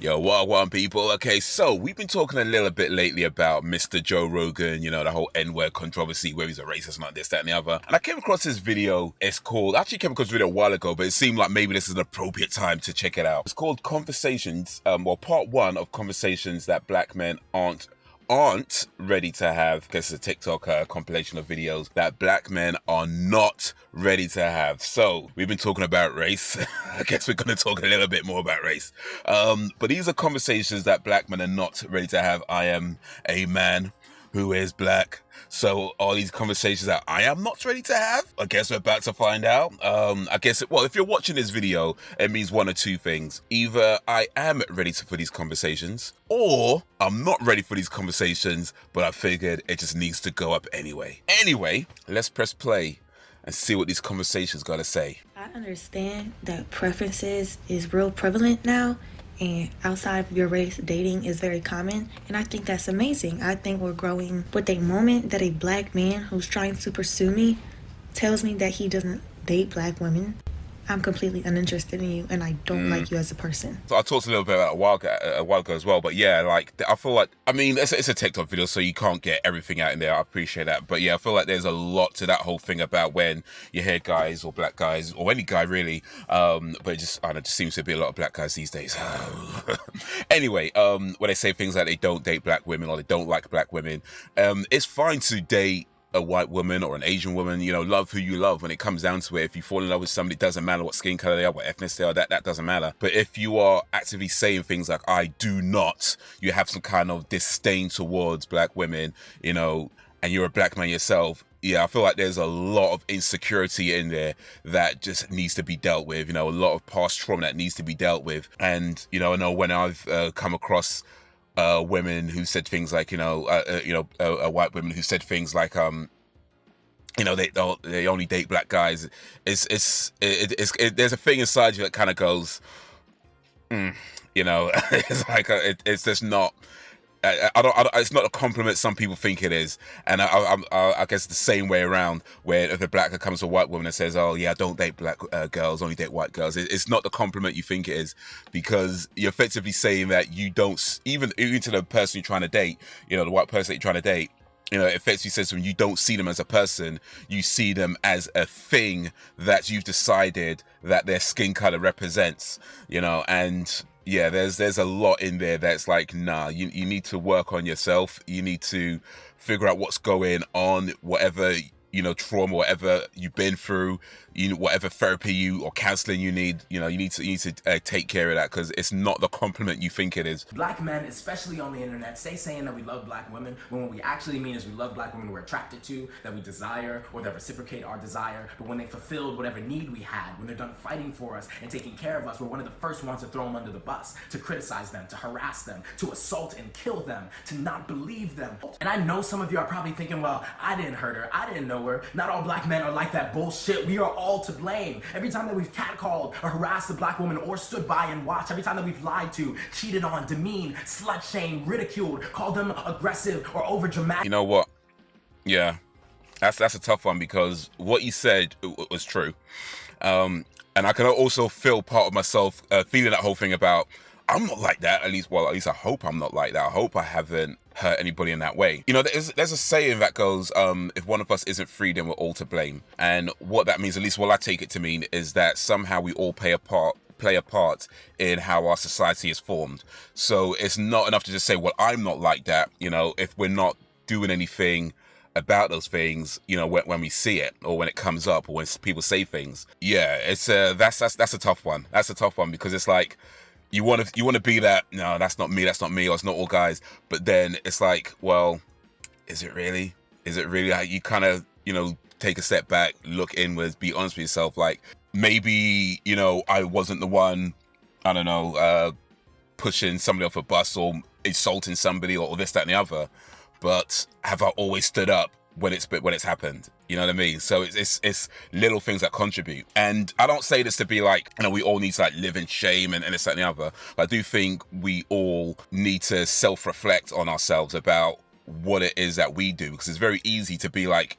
Yo, what one people? Okay, so we've been talking a little bit lately about Mr. Joe Rogan, the whole N-word controversy, where he's a racist, not this, that, and the other. And I came across this video. It's called, I actually came across this video a while ago, but it seemed like maybe this is an appropriate time to check it out. It's called Conversations, part one of conversations that black men aren't ready to have. I guess it's a TikTok compilation of videos that black men are not ready to have. So we've been talking about race. I guess we're going to talk a little bit more about race. But these are conversations that black men are not ready to have. I am a man who is black. So all these conversations that I am not ready to have, I guess we're about to find out. Well, if you're watching this video, it means one or two things. Either I am ready for these conversations, or I'm not ready for these conversations, but I figured it just needs to go up anyway. Anyway, let's press play and see what these conversations got to say. I understand that preferences is real prevalent now, and outside of your race, dating is very common, and I think that's amazing. I think we're growing. But the moment that a black man who's trying to pursue me tells me that he doesn't date black women, I'm completely uninterested in you, and I don't like you as a person. So I talked a little bit about a while ago as well, but yeah, like I feel like, I mean, it's a TikTok video, so you can't get everything out in there. I appreciate that, but yeah, I feel like there's a lot to that whole thing about when you hear guys or black guys or any guy really, but it just, I don't know, just seems to be a lot of black guys these days. Anyway, when they say things like they don't date black women or they don't like black women, it's fine to date a white woman or an Asian woman, love who you love. When it comes down to it, if you fall in love with somebody, it doesn't matter what skin color they are, what ethnicity they are, that doesn't matter. But if you are actively saying things like, I do not, you have some kind of disdain towards black women, and you're a black man yourself, yeah, I feel like there's a lot of insecurity in there that just needs to be dealt with, a lot of past trauma that needs to be dealt with. And, I know when I've come across women who said things like, white women who said things like, they only date black guys. There's a thing inside you that kind of goes, it's like it's just not. It's not a compliment some people think it is, and I guess the same way around. Where if a black guy comes to a white woman and says, "Oh yeah, I don't date black girls, only date white girls," it's not the compliment you think it is, because you're effectively saying that you don't even to the person you're trying to date, the white person that you're trying to date. It effectively says when you don't see them as a person, you see them as a thing that you've decided that their skin color represents, and yeah, there's a lot in there that's like, nah, you need to work on yourself. You need to figure out what's going on, whatever, trauma, whatever you've been through, whatever therapy or counseling you need, you need to take care of that, because it's not the compliment you think it is. Black men, especially on the internet, saying that we love black women, when what we actually mean is we love black women we're attracted to, that we desire, or that reciprocate our desire. But when they fulfilled whatever need we had, when they're done fighting for us and taking care of us, we're one of the first ones to throw them under the bus, to criticize them, to harass them, to assault and kill them, to not believe them. And I know some of you are probably thinking, well, I didn't hurt her, I didn't know her. Not all black men are like that bullshit. We are all to blame. Every time that we've catcalled or harassed a black woman or stood by and watched, every time that we've lied to, cheated on, demeaned, slut-shamed, ridiculed, called them aggressive or over-dramatic. You know what? Yeah, that's a tough one, because what you said was true. And I can also feel part of myself feeling that whole thing about, I'm not like that, at least I hope I'm not like that. I hope I haven't hurt anybody in that way. There's a saying that goes, if one of us isn't free, then we're all to blame. And what that means, at least what I take it to mean, is that somehow we all play a part in how our society is formed. So it's not enough to just say, well, I'm not like that, if we're not doing anything about those things, when we see it, or when it comes up, or when people say things. Yeah, it's that's a tough one. That's a tough one, because it's like, you want to be that, no, that's not me, or it's not all guys. But then it's like, well, is it really? Like, you kind of, take a step back, look inwards, be honest with yourself. Like, maybe, I wasn't the one, I don't know, pushing somebody off a bus or insulting somebody or this, that, and the other. But have I always stood up when it's happened? You know what I mean? So it's little things that contribute. And I don't say this to be like, we all need to like live in shame and this, that, and the other. But I do think we all need to self-reflect on ourselves about what it is that we do, because it's very easy to be like,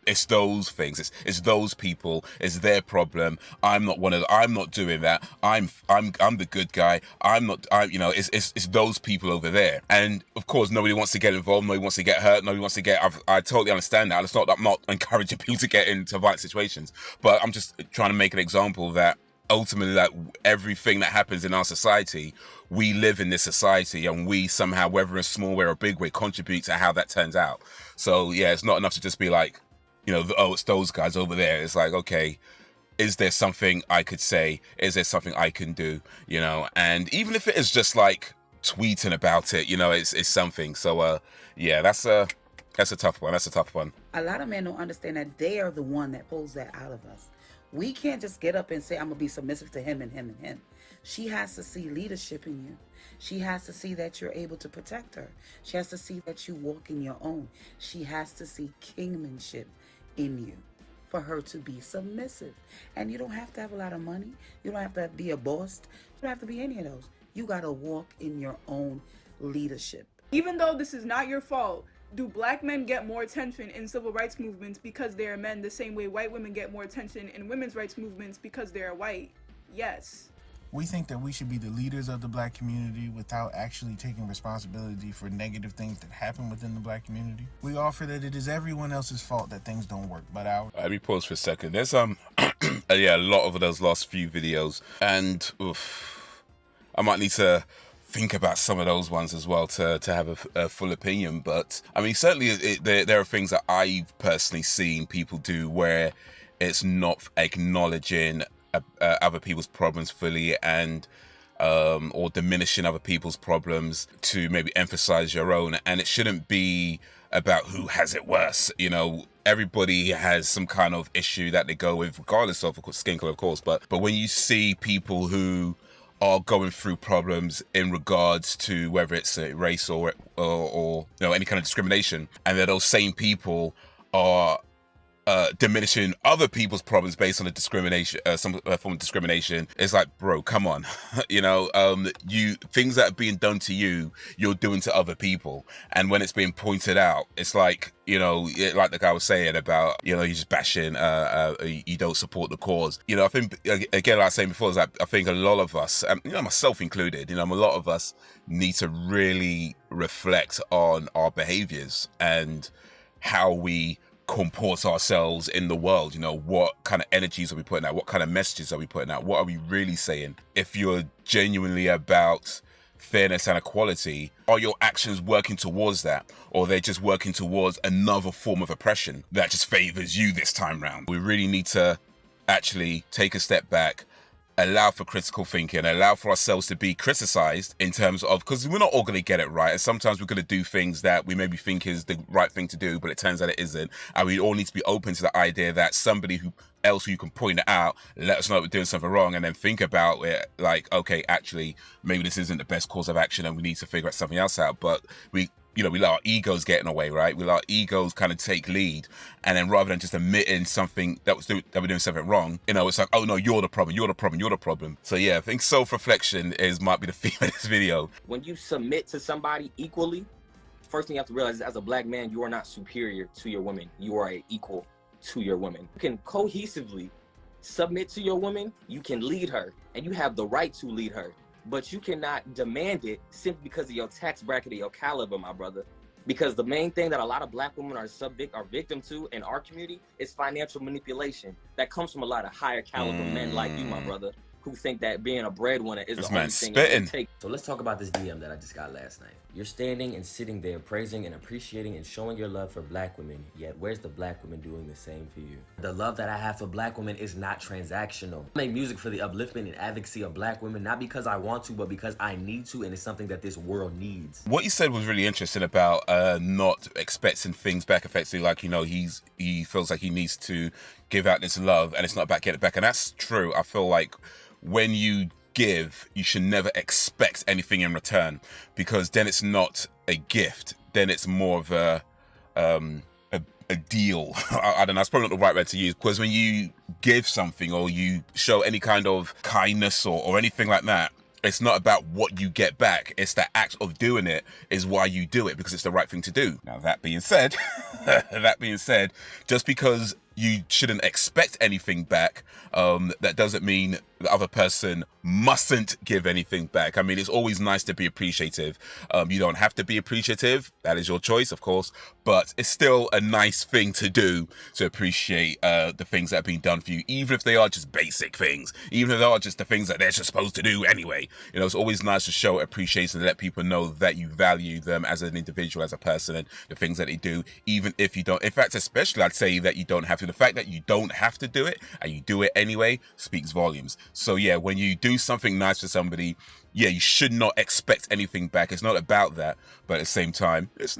It's those things. It's those people. It's their problem. I'm not one of. I'm not doing that. I'm the good guy. It's those people over there. And of course, nobody wants to get involved. Nobody wants to get hurt. Nobody wants to get. I totally understand that. I'm not encouraging people to get into violent situations, but I'm just trying to make an example that ultimately, like, everything that happens in our society, we live in this society, and we somehow, whether in a small way or a big way, contribute to how that turns out. So yeah, it's not enough to just be like, it's those guys over there. It's like, okay, is there something I could say? Is there something I can do? And even if it is just like tweeting about it, it's something. So yeah, that's a tough one. That's a tough one. A lot of men don't understand that they are the one that pulls that out of us. We can't just get up and say, I'm gonna be submissive to him and him and him. She has to see leadership in you. She has to see that you're able to protect her. She has to see that you walk in your own. She has to see kingmanship in you for her to be submissive. And you don't have to have a lot of money. You don't have to be a boss. You don't have to be any of those. You gotta walk in your own leadership. Even though this is not your fault, do black men get more attention in civil rights movements because they are men the same way white women get more attention in women's rights movements because they are white? Yes. We think that we should be the leaders of the black community without actually taking responsibility for negative things that happen within the black community. We offer that it is everyone else's fault that things don't work, but ours. Let me pause for a second. There's a lot of those last few videos, and I might need to think about some of those ones as well to have a full opinion. But I mean, certainly there are things that I've personally seen people do where it's not acknowledging other people's problems fully, and or diminishing other people's problems to maybe emphasize your own. And it shouldn't be about who has it worse. Everybody has some kind of issue that they go with, regardless of skin color, of course. But when you see people who are going through problems in regards to whether it's a race or any kind of discrimination, and that those same people are diminishing other people's problems based on a discrimination, some form of discrimination. It's like, bro, come on. Things that are being done to you, you're doing to other people. And when it's being pointed out, it's like, like the guy was saying about, you're just bashing, you don't support the cause. I think, again, like I was saying before, is that I think a lot of us, myself included, a lot of us need to really reflect on our behaviors and how we comport ourselves in the world. What kind of energies are we putting out? What kind of messages are we putting out? What are we really saying? If you're genuinely about fairness and equality, are your actions working towards that, or they're just working towards another form of oppression that just favors you this time round? We really need to actually take a step back, allow for critical thinking, allow for ourselves to be criticized in terms of, because we're not all going to get it right, and sometimes we're going to do things that we maybe think is the right thing to do, but it turns out it isn't. And we all need to be open to the idea that somebody else who can point it out, let us know that we're doing something wrong, and then think about it like, okay, actually, maybe this isn't the best course of action and we need to figure out something else out. But we let our egos get in the way, right? We let our egos kind of take lead, and then rather than just admitting something that we're doing something wrong, it's like, oh no, you're the problem, you're the problem, you're the problem. So yeah, I think self-reflection might be the theme of this video. When you submit to somebody equally, first thing you have to realize is, as a black man, you are not superior to your woman. You are equal to your woman. You can cohesively submit to your woman, you can lead her, and you have the right to lead her. But you cannot demand it simply because of your tax bracket or your caliber, my brother. Because the main thing that a lot of black women are victim to in our community is financial manipulation. That comes from a lot of higher caliber men like you, my brother, who think that being a breadwinner is the only thing it can take. So let's talk about this DM that I just got last night. You're standing and sitting there praising and appreciating and showing your love for black women, yet where's the black women doing the same for you? The love that I have for black women is not transactional. I make music for the upliftment and advocacy of black women, not because I want to, but because I need to, and it's something that this world needs. What you said was really interesting about not expecting things back, effectively, like, he feels like he needs to give out this love and it's not about getting it back. And that's true. I feel like when you give, you should never expect anything in return, because then it's not a gift, then it's more of a deal. I don't know, it's probably not the right word to use, because when you give something or you show any kind of kindness or anything like that, It's not about what you get back. It's the act of doing it is why you do it, because it's the right thing to do. Now, that being said, just because you shouldn't expect anything back, that doesn't mean the other person mustn't give anything back. I mean, it's always nice to be appreciative. You don't have to be appreciative. That is your choice, of course, but it's still a nice thing to do, to appreciate the things that have been done for you, even if they are just basic things, even if they are just the things that they're just supposed to do anyway. You know, it's always nice to show appreciation and let people know that you value them as an individual, as a person, and the things that they do, even if you don't. In fact, especially I'd say that you don't have to. The fact that you don't have to do it and you do it anyway speaks volumes. So yeah, when you do something nice for somebody, yeah, you should not expect anything back. It's not about that, but at the same time, let's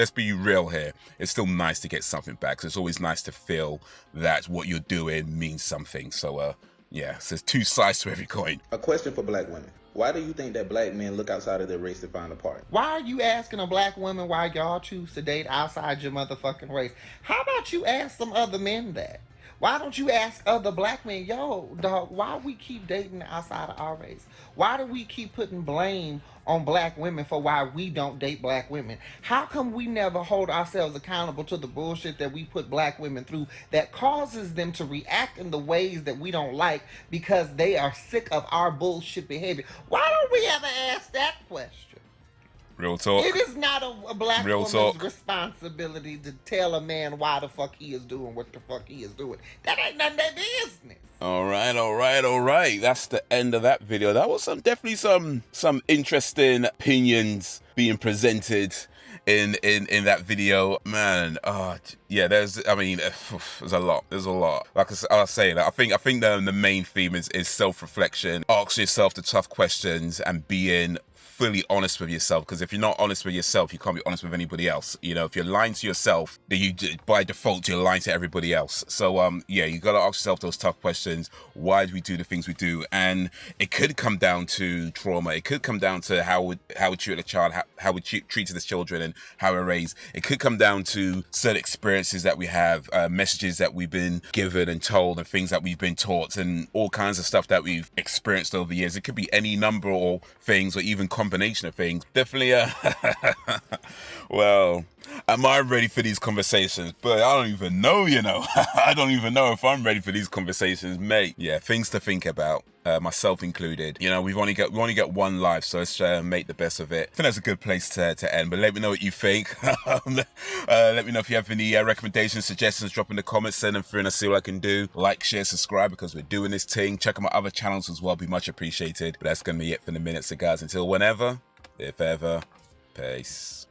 be real here. It's still nice to get something back. So it's always nice to feel that what you're doing means something. So yeah, so there's two sides to every coin. A question for black women. Why do you think that black men look outside of their race to find a partner? Why are you asking a black woman why y'all choose to date outside your motherfucking race? How about you ask some other men that? Why don't you ask other black men, yo, dog, why we keep dating outside of our race? Why do we keep putting blame on black women for why we don't date black women? How come we never hold ourselves accountable to the bullshit that we put black women through that causes them to react in the ways that we don't like because they are sick of our bullshit behavior? Why don't we ever ask that question? Real talk. It is not a black Real woman's talk. responsibility to tell a man why the fuck he is doing what the fuck he is doing. That ain't none of their business. All right. That's the end of that video. That was definitely some interesting opinions being presented in that video, man. Yeah, there's a lot. Like I was saying, I think the main theme is self-reflection. Ask yourself the tough questions and being fully honest with yourself, because if you're not honest with yourself, you can't be honest with anybody else. You know, if you're lying to yourself, then you, by default, you're lying to everybody else. So yeah, you gotta ask yourself those tough questions. Why do we do the things we do? And it could come down to trauma. It could come down to how we treat a child, how we treat the children, and how we're raised. It could come down to certain experiences that we have, messages that we've been given and told, and things that we've been taught, and all kinds of stuff that we've experienced over the years. It could be any number of things, or even combination of things. Definitely well, am I ready for these conversations? But I don't even know, you know. I don't even know if I'm ready for these conversations, mate. Yeah, things to think about, myself included. You know, we only get one life, so let's make the best of it. I think that's a good place to end, but let me know what you think. Let me know if you have any recommendations, suggestions, drop in the comments, send them through and I'll see what I can do. Like, share, subscribe, because we're doing this thing. Check out my other channels as well, be much appreciated. But that's going to be it for the minute, so guys, until whenever, if ever, peace.